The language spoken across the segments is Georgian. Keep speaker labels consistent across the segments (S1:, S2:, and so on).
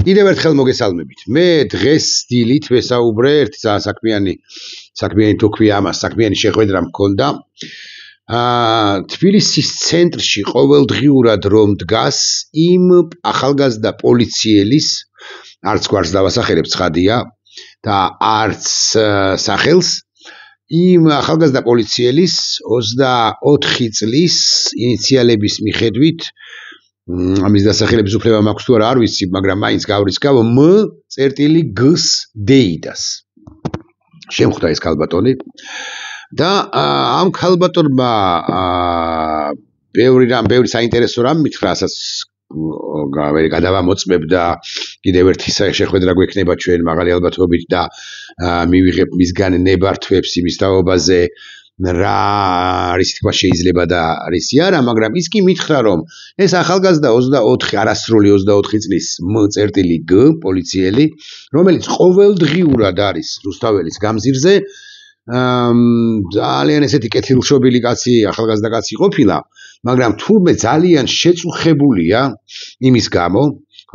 S1: კიდევ ერთხელ მოგესალმებით. მე დღეს დილით ვესაუბრე ერთი ძალიან საქმიანი თუ ქვია ამას, საქმიანი შეხვედრა მქონდა. თბილისის ცენტრში ყოველდღიურად რომ დგას იმ ახალგაზრდა პოლიციელის, არც გვარს დავასახელებ ცხადია და არც სახელს, იმ ახალგაზრდა პოლიციელის 24 წლის ინიციალების მიხედვით ამის დასახელების უფლება მაქვს თუ არა არ ვიცი, მაგრამ მაინც გავრისკავ M.G.S. დეიდას. შემხვდა ეს ქალბატონი და ამ ქალბატონმა ბევრი საინტერესო რამ მითხრა, რასაც გადავამოწმებ და კიდევ ერთი შეხვედრა გვექნება ჩვენ მაღალი ალბათობით და მივიღებ მისგან ნებართვებს იმის თაობაზე რა არის თქმა შეიძლება და არის არა, მაგრამ ის კი მითხრა რომ ეს ახალგაზრდა 24 არასრული 24 წლის M.G. პოლიციელი, რომელიც ყოველდღიურად არის რუსთაველის გამზირზე, ძალიან ესეთი კეთილშობილი კაცი, ახალგაზრდა კაცი ყოფილა, მაგრამ თურმე ძალიან შეწუხებულია იმის გამო,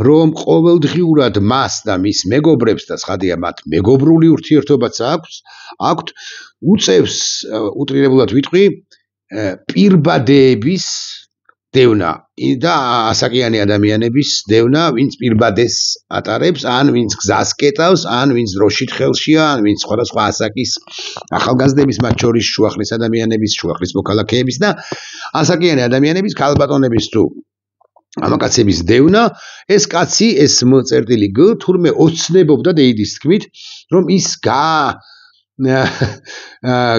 S1: რომ ყოველდღიურად მას და მის მეგობრებს და ცხადია მათ მეგობრული ურთიერთობაც აქვთ, უწევს უტრირებულად ვიტყვი პირბადეების დევნა და ასაკიანი ადამიანების დევნა, ვინც პირბადეს ატარებს, ან ვინც გზას კეტავს, ან ვინც დროშით ხელშია, ან ვინც სხვადასხვა ასაკის ახალგაზრდების, მათ შორის შუახნის ადამიანების, შუახნის მოქალაქეების და ასაკიანი ადამიანების, ქალბატონების თუ ამაკაცების დევნა, ეს კაცი, ეს M.G. თურმე ოცნებობდა დეიდის თქმით, რომ ის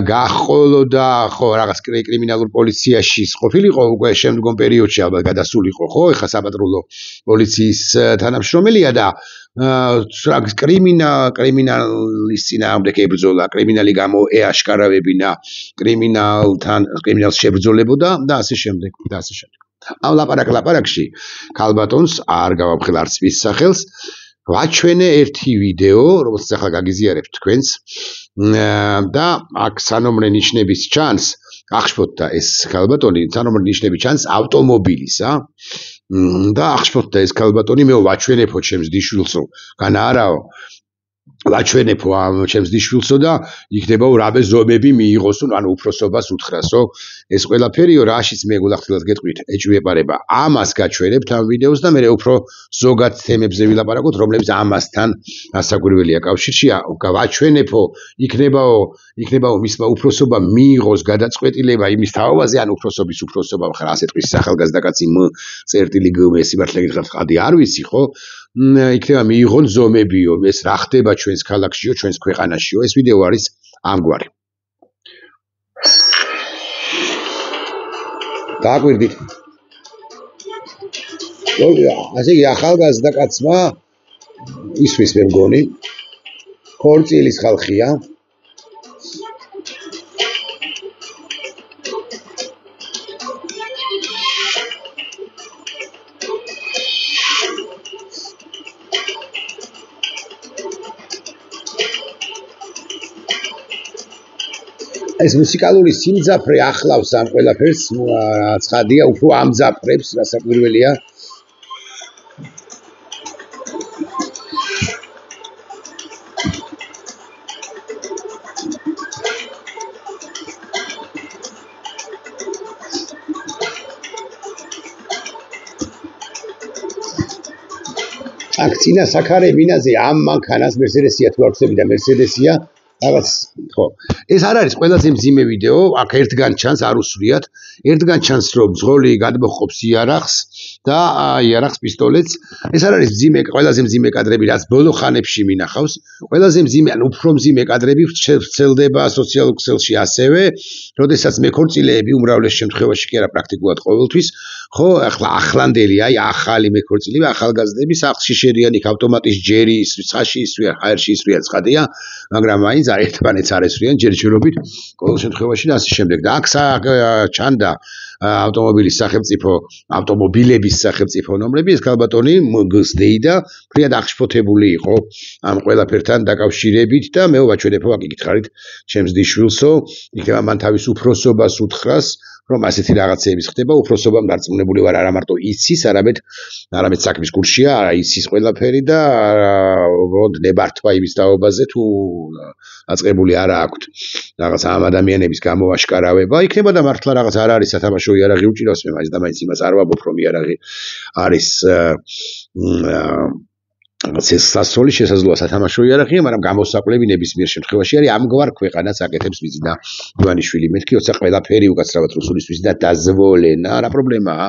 S1: გაჰყოლოდა ხო რაღაც კრიმინალურ პოლიციაში ყოფილიყო უკვე შემდგომ პერიოდში ალბათ გადასულიყო ხო ეხა საპატრულო პოლიციის თანამშრომელია და კრიმინალის წინააღმდეგ ებრძოლა, კრიმინალი გამოეაშკარავებინა, კრიმინალს შებრძოლებოდა და ასე შემდეგ. ამ ლაპარაკში ქალბატონს არ გავამხელ არც მის სახელს, ვაჩვენე ერთი ვიდეო, რომელსაც ახლა გაგიზიარებთ თქვენს და აქ სანომრე ნიშნების ჩანს, აღშფოთდა ეს ქალბატონი, სანომრე ნიშნები ჩანს ავტომობილისა და აღშფოთდა ეს ქალბატონი, მე ვაჩვენებო ჩემს დიშვილსო, განა არაო, ვაჩვენებო ჩემს დიშვილსო და იქნება რამე ზომები მიიღოსო, ანუ უფროსობას უთხრასო. ეს ყველაფერიო რაშიც მე გულახდილად გეტყვით, ეჭვიეპარება. ამას გაჩვენებთ ამ ვიდეოს და მე უფრო ზოგად თემებზე ვილაპარაკოთ, რომლებიც ამასთან ასაკვირველია კავშირში. ვაჩვენებო, იქნებაო მისმა უფროსობამ მიიღოს გადაწყვეტილება იმის თაობაზე, ან უფროსობის უფროსობა, ხარ ასე თქვის ახალგაზრდა კაცი M.G. სიმართლე გითხრათ, ხადი არ ვიცი ხო? იქნება მიიღონ ზომებიო, ეს რა ხდება ჩვენს ქალაქშიო, ჩვენს ქვეყანაშიო. ეს ვიდეო არის ამგვარი. დააკვირდით. ასე იგი ახალგაზრდა კაცმა ისვის მე მგონი, ქორწილის ხალხია. ეს მუსიკალური სიმძაფრე ახლავს ამ ყველაფერს, ცხადია, უფრო ამძაფრებს, რასაკვირველია. აქ წინა საქარებინაზე ამ მანქანას მერსედესია თუ არ ვხსები და მერსედესია რაღაც ხო ეს არ არის ყველაზე მძიმე ვიდეო, აქ ერთგან ჩანს არ უსვრიათ, ერთგან ჩანს რომ ძღოლი გადმოხობს იარაღს და იარაღს პისტოლეტს. ეს არ არის ყველაზე მძიმე კადრები, რაც ბოლო ხანებში მინახავს, ყველაზე მძიმე, ან უფრო მძიმე კადრები ვრცელდება სოციალურ ქსელში ასევე, როდესაც მეკორწილეები უმრავლეს შემთხვევაში კი არა პრაქტიკულად ყოველთვის, ხო, ახლანდელი, ახალი მეკორწილეები, ახალგაზრდები სახლში შედიან, იქ ავტომატის ჯერი ისვრი, ცხაში ისვრიან, ჰაერში ისვრიან, ცხადია, მაგრამ მაინც ერთმანეთს არ ესვრიან ჯერჯერობით ყოველ შემთხვევაში და ასე შემდეგ. და აქ ჩანდა ავტომობილების სახელმწიფო ნომრები, ეს ქალბატონი M.G. დეიდა ფრიად აღშფოთებული იყო ამ ყველაფერთან დაკავშირებით და მე ვაჩვენებო, აქ იკითხარით ჩემს დიშვილსო, იქნება მან თავის უფროსობას უთხრას, რომ ასეთი რაღაცეების ხდება, უფროსობამ დარწმუნებული ვარ, არა მარტო იცის, არამედ საქმის კურსია, იცის ყველაფერი და უბრალოდ ნებართვა იმის თაობაზე თუ აწყებული არა აქვთ რაღაც ამ ადამიანების გამოაშკარავება, იქნება და მართლა რაღაც არ არის სათამაშო იარაღი უჭირავს მე მაინც და მაინც იმას არ ვაბობ რომ იარაღი არის ეს სასროლი შესაძლოა სათამაშო იარაღია, მაგრამ გამოსაკლები ნებისმიერ შემთხვევაში არის ამგვარ ქვეყანას აკეთებს ვიზინა ივანიშვილი. მეთქი როცა ყველაფერი უკაცრავად რუსულისთვის და დაзвოლენა, რა პრობლემაა?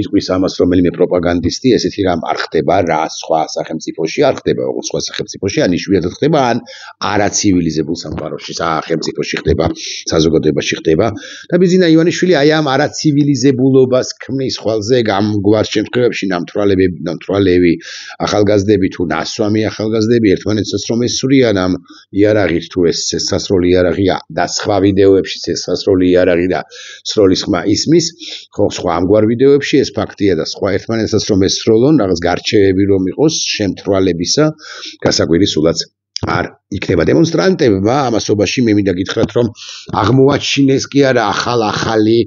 S1: იტყვის ამას რომელიმე პროპაგანდისტი, ესეთი რამ არ ხდება რა სხვა სახელმწიფოში არ ხდება, როგორც სხვა სახელმწიფოში, ან იშვიათად ხდება, ან არაცივილიზებულ სამყაროში, სახელმწიფოში ხდება, საზოგადოებაში ხდება. და ვიზინა ივანიშვილი აი ამ არაცივილიზებულობას ქმნის ხვალზე გამგვარ შემთხვევებში ნამთვრალები, ახალგაზრდები თუ ნასვამი ახალგაზრდები ერთმანეთსაც რომ ესვრიან ამ იარაღით თუ ეს სასროლი იარაღია და სხვა ვიდეოებში ეს სასროლი იარაღი და სროლის ხმა ისმის, ხო სხვა ამგვარ ვიდეოებში ეს ფაქტია და სხვა ერთმანეთსაც რომ ესროლონ, რაღაც გარჩევები რომ იყოს შემთვრალებისა, გასაკვირი სულაც არ იქნება. დემონსტრანტებმა ამასობაში მე მინდა გითხრათ რომ აღმოაჩინეს კი არა ახალ-ახალი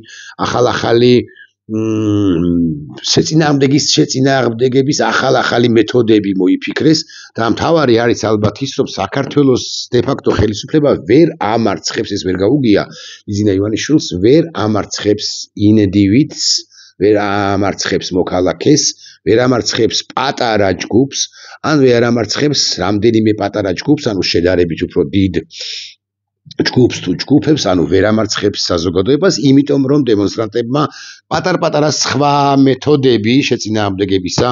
S1: შეწინააღმდეგების ახალ-ახალი მეთოდები მოიფიქრეს და მთავარი არის ალბათ ის, რომ საქართველოს დე-ფაქტო ხელისუფლება ვერ ამარცხებს, ეს ვერ გაუგია ვიზინა ივანიშვილს, ვერ ამარცხებს ინდივიდს, ვერ ამარცხებს მოქალაქეს, ვერ ამარცხებს პატარა ჯგუფს, ან ვერ ამარცხებს რამდენიმე პატარა ჯგუფს, ანუ შედარებით უფრო დიდ ჯგუფს თუ ჯგუფებს, ანუ ვერ ამარცხებს საზოგადოებას, იმიტომ რომ დემონსტრანტებმა პატარ-პატარა სხვა მეთოდები შეწინააღმდეგებისა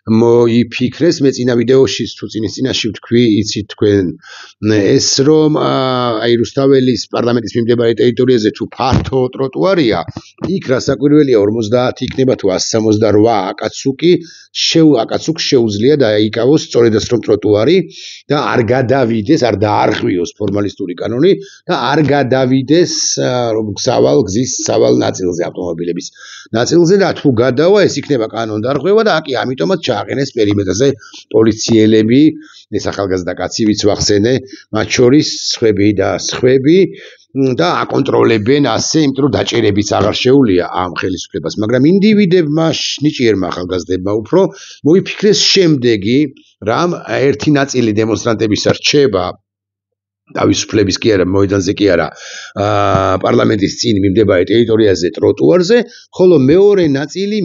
S1: მოიფიქრეს. მე წინა ვიდეოში თუ წინასწინაში ვთქვი, იცით თქვენ ეს რომ აი რუსთაველის პარლამენტის მიმდებარე ტერიტორიაზე თუ ფართო ტროტუარია, იქ რასაკვირველია 50 იქნება თუ 168 აკაცუკს შეუძლია დაიკავოს სწორედაც რომ ტროტუარი და არ გადავიდეს, არ დაარღვიოს ფორმალისტური კანონი და არ გადავიდეს გზის სავალ ნაწილზე, ავტომობილების ნაწილზე და თუ გადავა, ეს იქნება კანონდარღვევა და აკი ამიტომაც ჩააყენეს პერიმეტრზე პოლიციელები, ეს ახალგაზრდა კაცი ვიც ვახსენე, მათ შორის სხვები და აკონტროლებენ ასე, იმიტომ რომ დაჭერებიც აღარ შეუძლია ამ ხელისუფლებას, მაგრამ ინდივიდებმა, ნიჭიერმა ახალგაზრდებმა უფრო მოიფიქრეს შემდეგი, რამ ერთი ნაწილი დემონსტრანტებისა რჩება თავისუფლების კი არა, მოედანზე კი არა, პარლამენტის წინ მიმდებარე ტერიტორიაზე, ტროტუარზე, ხოლო მეორე ნაწილი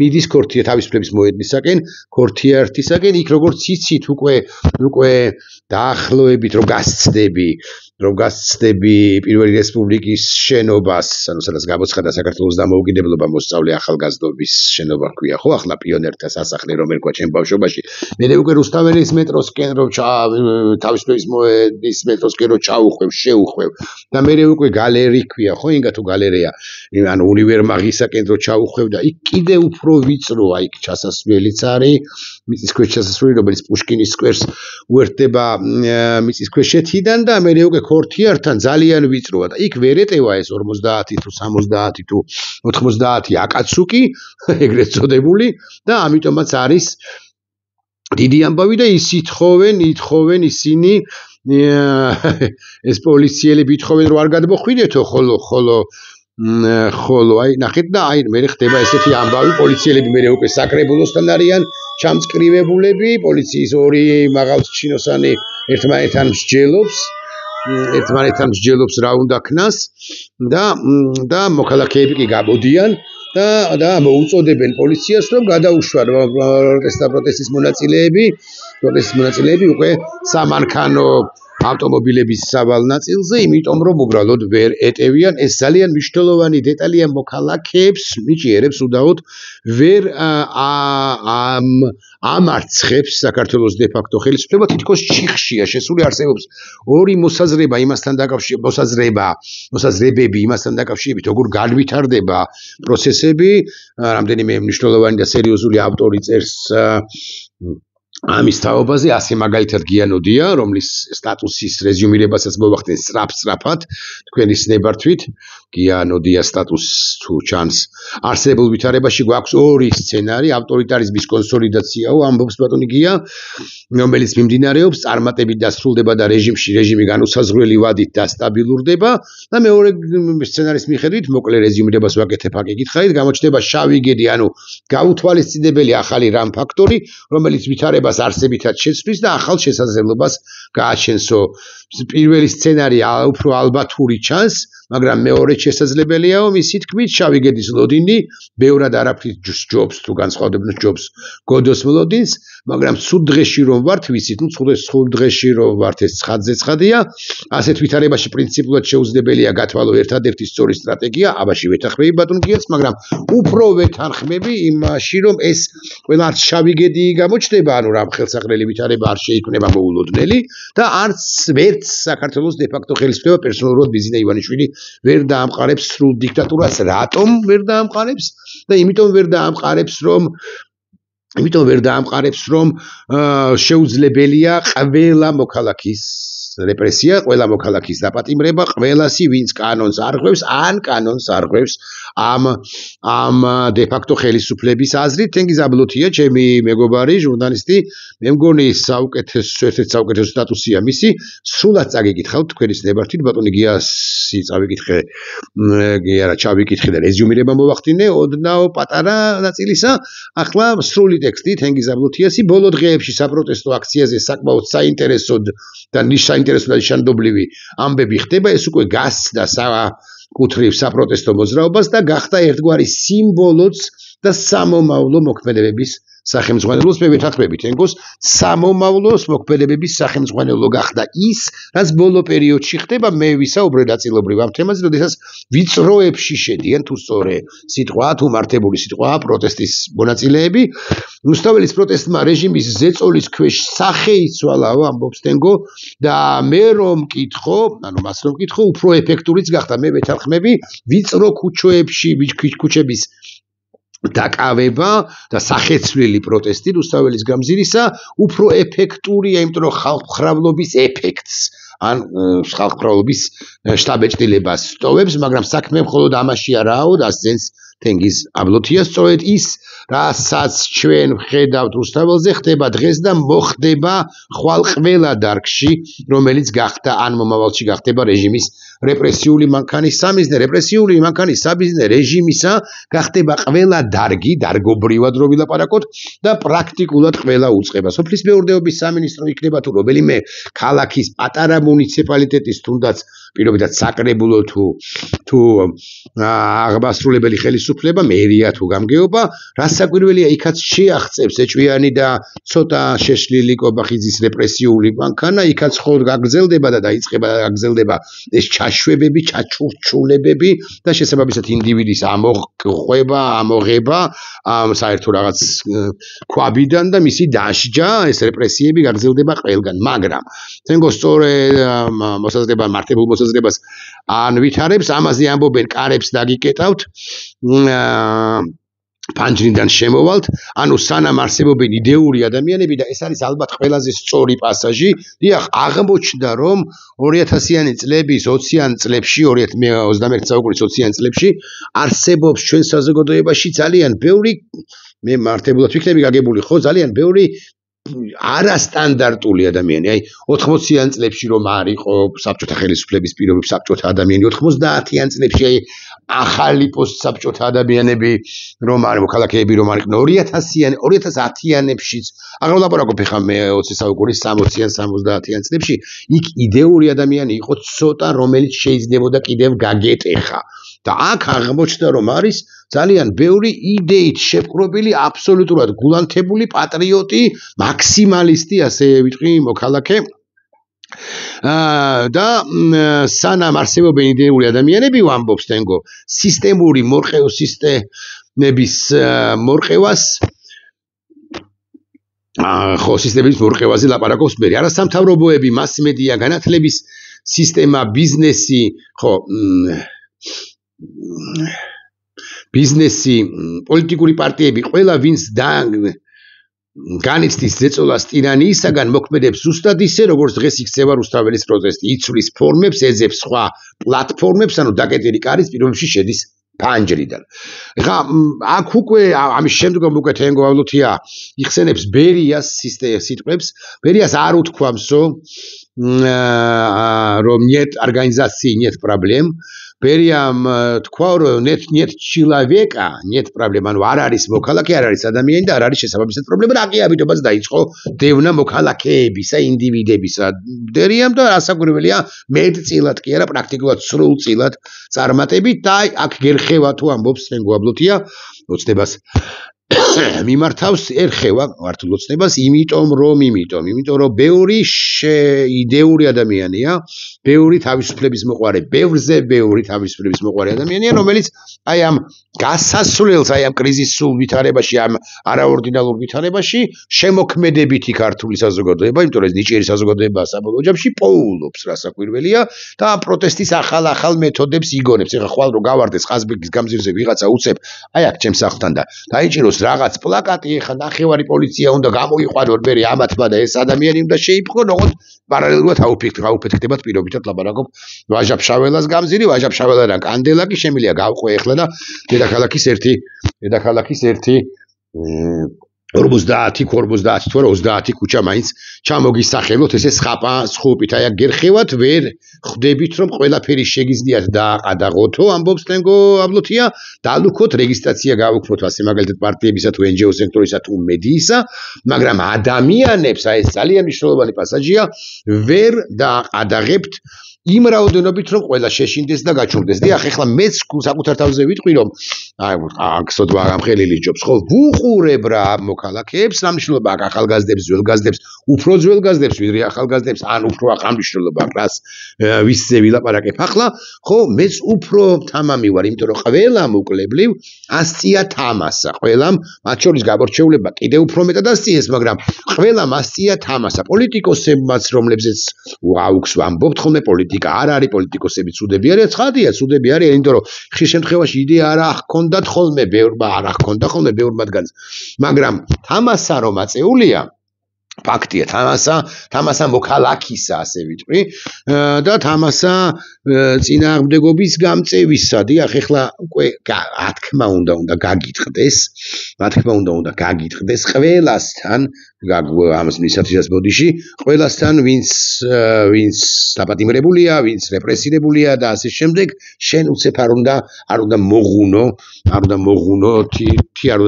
S1: მიდის ქორთია თავისუფლების მოედნისაკენ, ქორთიართისაკენ, იქ როგორც იცით უკვე დაახლოებით რომ გასცდები პირველი რესპუბლიკის შენობას, ანუ სადაც გამოცხადა საქართველოს დამოუკიდებლობა, მოსწავლე ახალგაზრდობის შენობა ჰქვია, ხო, ახლა პიონერთა სასახლე რომ ერქვა ჩემ ბავშვობაში. მე უკვე რუსთაველის მეტროსკენ რომ თავისუფლების მოედნის მეტროსკენ რომ შევხვევ და მე უკვე გალერი ჰქვია, ხო, ინგა თუ გალერეა, ანუ უნივერმაღისაკენ რომ ჩავხვევ და იქ კიდე უფრო ვიწროა, იქ ჩასასვლელიც არის, მიწისქვეშ ჩასასვლელი, რომელიც პუშკინის სკვერს უერთდება მიწისქვეშეთიდან და მე უკვე ქორთიართან ძალიან ვიწროა და იქ ვერ ეტევა ეს 50 თუ 70 თუ 90 აკაცუკი, ეგრეთ წოდებული და ამიტომაც არის დიდი ამბავი და ის ითხოვენ ისინი ეს პოლიციელები ითხოვენ რომ არ გადმოხვიდეთო, ხოლო აი ნახეთ და აი მე ხდება ესეთი ამბავი, პოლიციელები მე უკვე საკრებულოსთან არიან ჩამწკრივებულები, პოლიციის ორი მაღალჩინოსანი ერთმანეთთან მსჯელობს რა უნდა ქნას და მოქალაქეები კი გამოდიან და მოუწოდებენ პოლიციას რომ გადაუშვან პროტესტის მონაწილეები უკვე სამანქანო ავტომობილების სავალ ნაწილზე, იმიტომ რომ უბრალოდ ვერ ეტევიან. ეს ძალიან მნიშვნელოვანი დეტალია მოქალაქეებს, ნიჭიერებს უდაოდ ვერ ამარცხებს საქართველოს დე-ფაქტო ხელისუფლება, თითქოს ჩიხშია შესული არსებობს ორი მოსაზრებები იმასთან დაკავშირებით, როგორ განვითარდება პროცესები, რამდენიმე მნიშვნელოვანი და სერიოზული ავტორი წერს ამის თაობაზე ასე მაგალითად გიანოდია, რომლის სტატუსის რეზიუმირებასაც მოვახდენ სწრაფად, თქვენი ცნებართვით, გიანოდია სტატუსს თუ ჩანს არსებულ ვითარებაში გვაქვს ორი სცენარი, ავტორიტარიზმის კონსოლიდაციაო, ამბობს ბატონი გია, რომელიც მიმდინარეობს, წარმატებით დასრულდება და რეჟიმი განუსაზღვრელი ვადით დასტაბილურდება და მეორე სცენარის მიხედვით, მოკლე რეზიუმირებას ვაკეთებ აქ ეკითხებით, გამოჩნდება შავი გედი, ანუ გაუთვალისწინებელი ახალი რამ ფაქტორი, რომელიც ვითარებას არსებითად შეცვლის და ახალ შესაძლებლობას გააჩენსო. პირველი სცენარი უფრო ალბათური ჩანს, მაგრამ მეორე შესაძლებელიაო, მისი თქმით, შავი გედის ლოდინი ბევრად არაფრით ჯობს თუ განსხვავდებნოს ჯობს გოდოს ლოდინს, მაგრამ ცუდ დღეში რომ ვართ, ვიცით, ცუდ დღეში რომ ვართ, ეს ცხადზე ცხადია. ასეთ ვითარებაში პრინციპულად შეუძლებელია გათვალო ერთადერთი სწორი სტრატეგია, აბაში ვეთანხმები ბატონ გიას, მაგრამ უფრო ვეთანხმები იმაში, რომ ეს ყველა არც შავი გედი გამოჩნდება, ანუ რამ ხელსაყრელი ვითარება არ შეიქმნება მოულოდნელი და არც ვერც საქართველოს დე-ფაქტო ხელისუფლება პერსონალურად ბიზინა ივანიშვილი ვერ დაამყარებს სრულ დიქტატურას, რატომ ვერ დაამყარებს და იმიტომ ვერ დაამყარებს, რომ შეუძლებელია ყველა მოქალაქის რეპრესია, ყველა მოქალაქის დაპატიმრება, ყველასი, ვინც კანონს არღვევს, ან კანონს არღვევს ამ დე-ფაქტო ხელისუფლების აზრით. თენგიზ აბლოთია, ჩემი მეგობარი, ჟურნალისტი, მე მგონი ერთ-ერთი საუკეთესო სტატუსია მისი, სრულად წაგიკითხავთ თქვენი ცნებართვით, ბატონი გიასი წავიკითხე, გიარა ჩავიკითხე და რეზიუმირება მოვახდინე, ოდნავ პატარა ნაწილისა, ახლა სრული ტექსტი თენგიზ აბლოთიასი ბოლო დღეებში საპროტესტო აქციაზე საკმაოდ საინტერესო და ნიშანდობლივი ამბები ხდება, ეს უკვე გასცდა საკუთრივ საპროტესტო მოძრაობას და გახდა ერთგვარი სიმბოლოც და სამომავლო მოქმედებების სახელმძღვანელოს. მე ვეთანხმები თენგოს სამომავლოს მოქმედებების სახელმძღვანელო გახდა ის, რაც ბოლო პერიოდში ხდება. მე ვისაუბრე ნაწილობრივ ამ თემაზე, როდესაც ვიწროებში შედიან თუ სწორე სიტყვა, თუ მართებული სიტყვა პროტესტის მონაწილეები. რუსთაველის პროტესტმა რეჟიმის ზეწოლის ქვეშ სახე იცვალაო, ამბობს თენგო და მე რომ მკითხო, ანუ მას რომ მკითხო, უფრო ეფექტურიც გახდა. მე ვეთანხმები ვიწრო ქუჩების დაკავება და სახეცვლილი პროტესტი რუსთაველის გამზირისა უფრო ეფექტურია, იმიტომ რომ ხალხმრავლობის ეფექტს ან ხალხმრავლობის შთაბეჭდილებას სტოვებს, მაგრამ საქმე მხოლოდ ამაში არაო, დასძენს თენგიზ აბლოთია, სწორედ ის, რასაც ჩვენ ვხედავთ რუსთაველზე, ხდება დღეს და მოხდება ხვალ ყველა დარგში, რომელიც გახდა ან მომავალში გახდება რეჟიმის რეპრესიული მანქანის სამიზნე, რეპრესიული მანქანის საბიზნე რეჟიმისა გახდება ყველა დარგი, დარგობრივად რო ვილაპარაკოთ და პრაქტიკულად ყველა უწყება. სოფლის მეურნეობის სამინისტრო იქნება თუ რომელიმე ქალაქის პატარა მუნიციპალიტეტის თუნდაც პირობითად საკრებულო თუ აღბასრულებელი ხელისუფლება, მერია თუ გამგეობა, რაც საკვირველია, იქაც შეაღწევს ეჭვიანი და ცოტა შეშლილი კობახიძის რეპრესიული მანქანა, იქაც ხოლმე გაგრძელდება და დაიწყება და გაგრძელდება ეს ჩაშვებები, ჩაჩურჩულებები და შესაბამისად ინდივიდის ამოღება საერთო რაღაც ქვაბიდან და მისი დასჯა, ეს რეპრესიები გაგრძელდება ყველგან, მაგრამ თენგო სწორე მოსაზრება მართებულ მოსაზრებას ან ვითარებს, ამაზე ამბობენ კარებს დაგიკეტავთ, ფანჯრიდან შემოვალთ, ანუ სანამ არსებობენ იდეური ადამიანები და ეს არის ალბათ ყველაზე სწორი პასაჟი, დიახ, აღმოჩნდა რომ 2000-იანი წლების 20-იან წლებში, 21 საუკუნის 20-იან წლებში არსებობს ჩვენ საზოგადოებაში ძალიან ბევრი, მე მართებულად ვიქნები გაგებული, ხო, ძალიან ბევრი არასტანდარტული ადამიანი, აი 80-იან წლებში რომ არ იყო საბჭოთა ხელისუფლების პირობებში საბჭოთა ადამიანი, 90-იან წლებში აი ახალი პოსტსაბჭოთა ადამიანები რომ არ მოქალაქეები რომ არ იყვნენ 2010-იანებშიც, აღარ ვლაპარაკობ ხა მე 20 საუკუნის 60-იან 70-იან წლებში, იქ იდეური ადამიანი იყო ცოტა, რომელიც შეიძლებოდა კიდევ გაგეტეხა და აქ აღმოჩნდა რომ არის ძალიან ბევრი იდეით შეპყრობილი, აბსოლუტურად გულანთებული პატრიოტი, მაქსიმალისტი, ასე ვიტყვი, მოქალაქე და სანამ არსებობენ იდეური ადამიანები, ვამბობს თენგო, სისტემური სისტემების მორყევას ხო, სისტემების მორყევაზე ლაპარაკობს მე. არასამთავრობოები, მასმედია, განათლების სისტემა, ბიზნესი, ხო, ბიზნესი, პოლიტიკური პარტიები, ყველა ვინც განიცდის ზეწოლას ტირანიისაგან მოქმედებს ზუსტად ისე, როგორც დღეს იქცევა რუსთაველის პროტესტი, იცვლის ფორმებს, ეძებს სხვა პლატფორმებს, ანუ დაკეტილი კარის პირობებში შედის ფანჯრიდან. ეხლა აქ უკვე ამის შემდგომ უკვე თენგო ავლუთია იხსენებს ბერიას სიტყვებს, ბერიას არ უთქვამსო, რომ нет организации, нет проблем. Beriam თქვა რომ нет человека, нет проблем. ანუ არ არის მოქალაქე, არ არის ადამიანი და არ არის შესაბამისად პრობლემა. რა კი ამიტომაც დაიწყო დევნა მოქალაქეებისა, ინდივიდებისა. Beriam და ასაკვირველია მეტწილად კი არა, პრაქტიკულად სრულწილად წარმატებით და აქ გერხევა თუ ამბობს თენგო აბლუთია ოცნებას მიმართავს ერხევა მართულ ოცნებას, იმიტომ რომ ბევრი იდეური ადამიანია, ბევრი თავისუფლების მოყვარე, ბევრზე ბევრი თავისუფლების მოყვარე ადამიანია, რომელიც აი ამ გასასვლელს, აი ამ კრიზისულ ვითარებაში, ამ არაორდინალურ ვითარებაში შემოქმედებითი ქართული საზოგადოება, იმიტომ რომ ეს ნიჭიერი საზოგადოებაა საბოლოო ჯამში პოულობს, რასაკვირველია და ამ პროტესტის ახალ მეთოდებს იგონებს. ეხლა ხვალ რომ გავარდეს ყაზბეგის გამზირზე ვიღაცა უცებ, აი აქ ჩემს სახლთან და დაიჭიროს რაღაც პლაკატი, ეხლა ნახევარი პოლიცია უნდა გამოიყვანონ, მერე ამათმა და ეს ადამიანი უნდა შეიფრთხონ, ოღონდ პარალელურად აუფეთქდებათ პირობითად ლაპარაკობ ვაჟა-ფშაველას გამზირი, ვაჟა-ფშაველიდან კანდელაკი შემილია გავყვე ეხლა და დედაქალაქის ერთი 50 თუ 30 ქუჩა მაინც ჩამოგისახელოთ ესე სხუპით. აი აქ გერხევათ ვერ ხვდებით რომ ყველაფერი შეგიძლიათ დააყადაღოთო, ამბობს თენგო აბლუთია, დალუქოთ რეგისტრაცია გავუქმოთ ასე მაგალითად პარტიებისა თუ NGO სექტორისა თუ მედიისა, მაგრამ ადამიანებს აი ეს ძალიან მნიშვნელოვანი პასაჟია ვერ დააყადაღებთ იმ რაოდენობით რომ ყველა შეშინდეს და გაჩუმდეს. დიახ, ეხლა მეც საკუთარ თავზე ვიტყვი რომ აი აქსოდ გამხელილი ჯობს, ხო ვუყურებ რა მოქალაქეებს, სამშობლოა აქ ახალგაზრდებს, ძველგაზრდებს, უფრო ძველგაზრდებს, ვიდრე ახალგაზრდებს, ან უფრო ახალმშობლოა რას ვისზე ვილაპარაკებ ახლა, ხო მეც უფრო თამამი ვარ, იმიტომ რომ ყველა მოკლებლივ ასწია თამასა, ყველამ მათ შორის გამორჩეულება კიდე უფრო მეტად ასწიეს, მაგრამ ყველამ ასწია თამასა. პოლიტიკოსებმაც, რომლებზეც აუქს ვამბობთ ხოლმე პოლიტიკა არ არის, პოლიტიკოსები ცუდები არიან, ცხადია, ცუდები არიან, იმიტომ რომ ხშირ შემთხვევაში იდეა არ ჰქონდათ ხოლმე ბევრ მათგანს, მაგრამ თამასა რომ აწეულია, ფაქტია, თამასა მოქალაქისა, ასე ვიტყვი, და თამასა წინააღმდეგობის გამწევისა. დიახ, ეხლა უკვე რა თქმა უნდა გაგიტყდეს ყველასთან, ამას მისათიშას ბოდიში, ყველასთან, ვინც დაპატიმრებულია, ვინც რეპრესირებულია და ასე შემდეგ, შენ უცებ არ უნდა მოღუნო, არ უნდა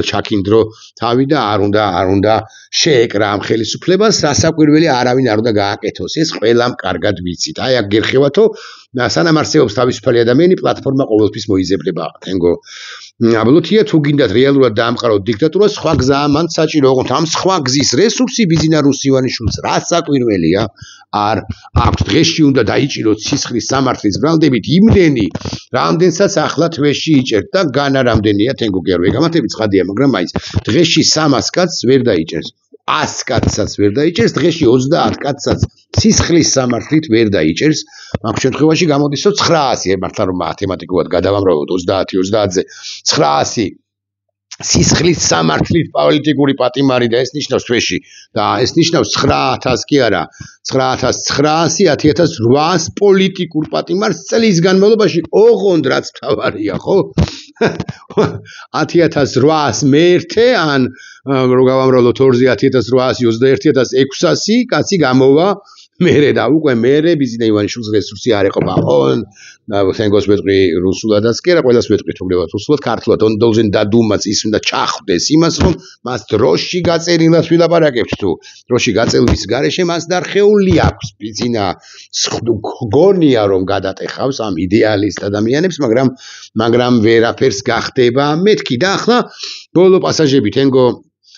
S1: ჩაქინდრო თავი და არ უნდა შეეკრა ამ ხელისუფლებას, რასაკვირველია არავინ არ უნდა გააკეთოს. ეს ყველამ კარგად ვიცით. აი აქ გერხევათო, სანამ არსებობს თავისუფალი ადამიანი, პლატფორმა ყოველთვის მოიძებნება. თენგო აბლუთია, თუ გინდათ რეალურად დაამყაროთ დიქტატურას, სხვა გზაა მან საჭირო, ოღონდ ამ სხვა გზის რესურსი ბიზინა რუსივანიშვილს რასაკვირველია არ აქვს. დღეში უნდა დაიჭიროთ სისხლის სამართლის ბრალდებით იმდენი, რამდენსაც ახლა თვეში იჭერთ და განა რამდენია თენგო კი არ ვეგამართები, ცხადია, მაგრამ მაინც დღეში 300 კაცს ვერ დაიჭერს. 100 კაცსაც ვერ დაიჭერს, დღეში 30 კაცსაც სისხლის სამართლით ვერ დაიჭერს. მაგ შემთხვევაში გამოდისო 900, მართლა რომ მათემატიკურად გადავამრავლოთ 30-ზე 900 სისხლის სამართლით პოლიტიკური პატიმარი და ეს ნიშნავს თვეში და ეს ნიშნავს 9000 კი არა 9900 10800 პოლიტიკურ პატიმარს წლის განმავლობაში, ოღონდ რაც თავარია, ხო? 10800 მეერთე ან რო გავამრავლოთ 2-ზე 10800 21600 კაცი გამოვა მერე და უკვე მერე ბიზინა ივანიშვილის რესურსი არ ეყოფა. თენგოს მეტყვი რუსულადაც კი არა, ყველას მეტყვით უბრალოდ რუსულად, ქართულად ონდოლზენ დადუმაც ის უნდა ჩახვდეს იმას, რომ მას დროში გაწერილად ვილაპარაკებთ თუ დროში გაწელვის გარეშე მას დარხეული აქვს ბიზინა გონია რომ გადატეხავს ამ იდეალისტ ადამიანებს, მაგრამ ვერაფერს გახდება მეთქი და ახლა ბოლო პასაჟები თენგო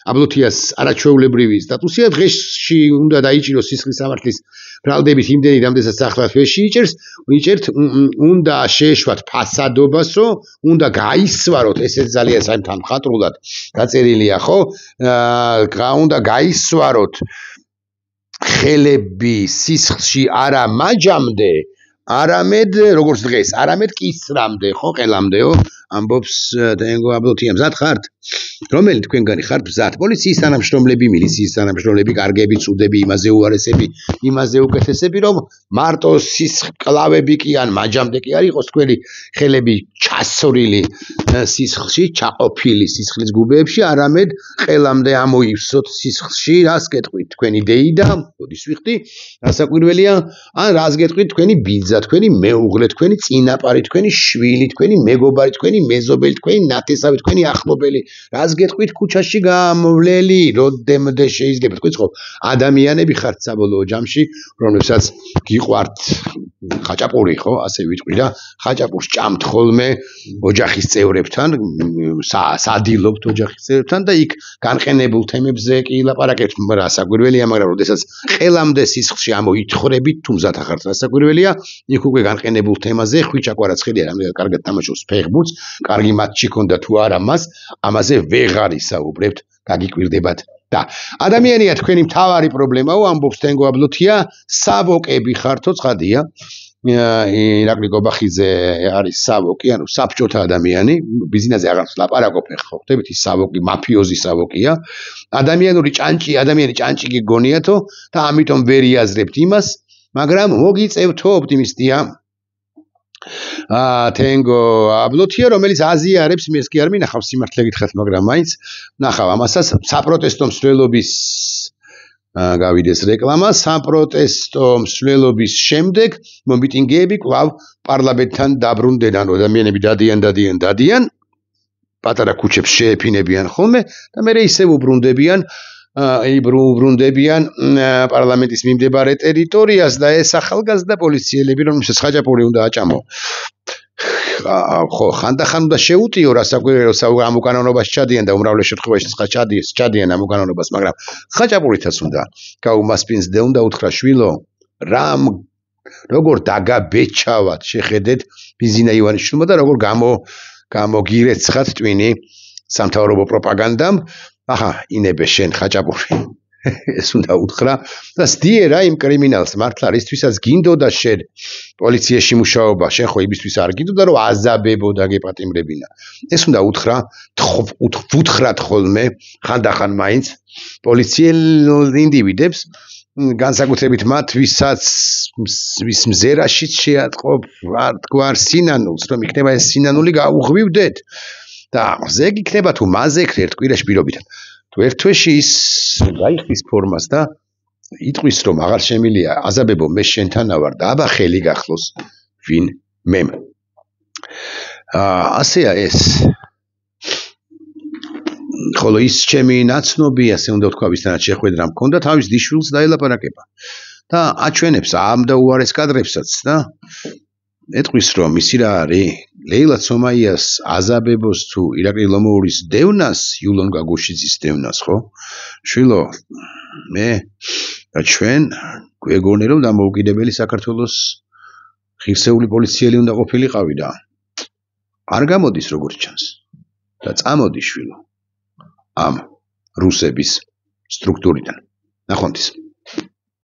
S1: აბლუთიას არაჩვეულებრივი სტატუსია, დღეში უნდა დაიჭიროს სისხლის სამართლის ბრალდებით იმდენი, რამდენსაც ახლა თვეში იჭერთ, უნდა შეეშვათ ფასადობასო, უნდა გაისვაროთ, ესეც ძალიან საერთოდ მხატვრულად დაწერილია, ხო? უნდა გაისვაროთ ხელები სისხლში არა მაჯამდე, არამედ როგორც დღეს, არამედ კისრამდე, ხო, ყელამდეო, ამბობს თენგო აბლუთია. მზად ხართ? რომელი თქვენგანი ხართ ბზად პოლიციის თანამშრომლები, მილიციის თანამშრომლები, კარგები, ცუდები, იმაზე უარესები, იმაზე უკეთესები, რომ მარტო სისხლავები კი ან მაჯამდე კი არ იყოს თქვენი ხელები ჩასწორილი სისხლში, ჩაყოფილი სისხლის გუბეებში, არამედ ყელამდე ამოივსოთ სისხლში, რას გეტყვით თქვენი დეიდა, მოდის ვიხდი, რასაკვირველია, ან რას გეტყვით თქვენი ბიძა, თქვენი მეუღლე, თქვენი წინაპარი, თქვენი შვილი, თქვენი მეგობარი, თქვენი მეზობელი, თქვენი ნათესავი, თქვენი ახლობელი, რას გეტყვით ქუჩაში გამოვლელი, როდემდე შეიძლება თქვით ხო, ადამიანები ხართ საბოლოო ჯამში, რომლებსაც გიყვართ ხაჭაპური, ხო, ასე ვიტყვი და ხაჭაპურს ჭამთ ხოლმე ოჯახის წევრებთან, სადილობთ ოჯახის წევრებთან და იქ განყენებულ თემებზე კი ლაპარაკებთ, რასაკვირველია, მაგრამ როდესაც ყელამდე სისხლში ამოითხრებით, თუმზად ახართ რასაკვირველია, იქ უკვე განყენებულ თემაზე ხვიჩა კვარაცხელია, რამდენად კარგად თამაშობს ფეხბურთს, კარგი მატჩი ქონდა თუ არა მას, ამაზე ვეღარ ისაუბრებთ, გაგიკვირდებათ და ადამიანია თქვენი მთავარი პრობლემაო, ამბობს თენგო აბლოთია, სავოკები ხართო ცხადია. ირაკლი გობახიძე არის სავოკი, ანუ საბჭოთა ადამიანი, ბიზნესზე აღარ ლაპარაკობ ხო, ხდებით ის სავოკი, მაფიოზი სავოკია. ადამიანი ჭანჭი გიგონიათო და ამიტომ ვერ იაზრებთ იმას, მაგრამ მოგიწევთო ოპტიმისტია. თენგო აბლოთია, რომელიც აზიარებს, მე ეს კი არ მინახავს სიმართლე გითხრათ, მაგრამ მაინც ნახავ ამასაც საპროტესტო მსვლელობის გავიდეს რეკლამა, საპროტესტო მსვლელობის შემდეგ მომიტინგეები კვლავ პარლამენტთან დაბრუნდნენ, ანუ ადამიანები დადიან, პატარა ქუჩებს შეეფინებიან ხოლმე და მერე ისევ უბრუნდებიან პარლამენტის მიმდებარე ტერიტორიას და ეს ახალგაზრდა პოლიციელები, რომელსაც ხაჭაპური უნდა აჭამო. ხო, ხანდახან უნდა შეუტიო, რასაკვირველია, ამ უკანონობას ჩადიან და უმრავლეს შემთხვევაში ჩადიან ამ უკანონობას, მაგრამ ხაჭაპურითაც უნდა გაუმასპინძლდე, უნდა უთხრა შვილო, როგორ დაგაბეჭავად შეხედეთ ბიზინა ივანიშვილმა და როგორ გამოგირეცხათ ტვინი სამთავრობო პროპაგანდამ, ახა, ინებე შენ ხაჭაპური. ეს უნდა უთხრა და სდიერა იმ კრიმინალს მართლა რისთვისაც გინდოდა შენ პოლიციაში მუშაობა, შენ ხო იმისთვის არ გინდოდა რომ აზაბებო და გეპატიმრებინა. ეს უნდა უთხრა, უთხრათ ხოლმე ხანდახან მაინც პოლიციელ ინდივიდებს, განსაკუთრებით მათ, ვის მზერაშიც შეატყობ ვარდგარ სინანულს, რომ იქნება ეს სინანული გაუღვივდეთ და ზე იქნება თუ მასზე ერთ კვირაში პირობიდან. თუ ერთ თვეში ის გაიხდის ფორმას და იტყვის რომ აღარ შემილია აზაბებო, მე შენთანა ვარ და აბა ხელი გახლოს ვინ მემ. ასეა ეს. ხოლო ის ჩემი ნაცნობი, ასე უნდა ვთქვა, ვისთანაც შეხვედრა მქონდა, თავის დიშვილს დაელაპარაკება და აჩვენებს ამ და უარეს კადრებსაც და ეტყვის რომ ისი რა არის, ლეილა ცომაიას აზაბებოს თუ ირაკლი ლომოურის დევნას, იულონ გაგუშიძის დევნას, ხო? შვილო, მე და ჩვენ გვეგონე რომ დამოუკიდებელი საქართველოს ღირსეული პოლიციელი უნდა ყოფილიყავი და არ გამოდის როგორც ჩანს და წამოდი შვილო ამ რუსების სტრუქტურიდან. ნახვამდის.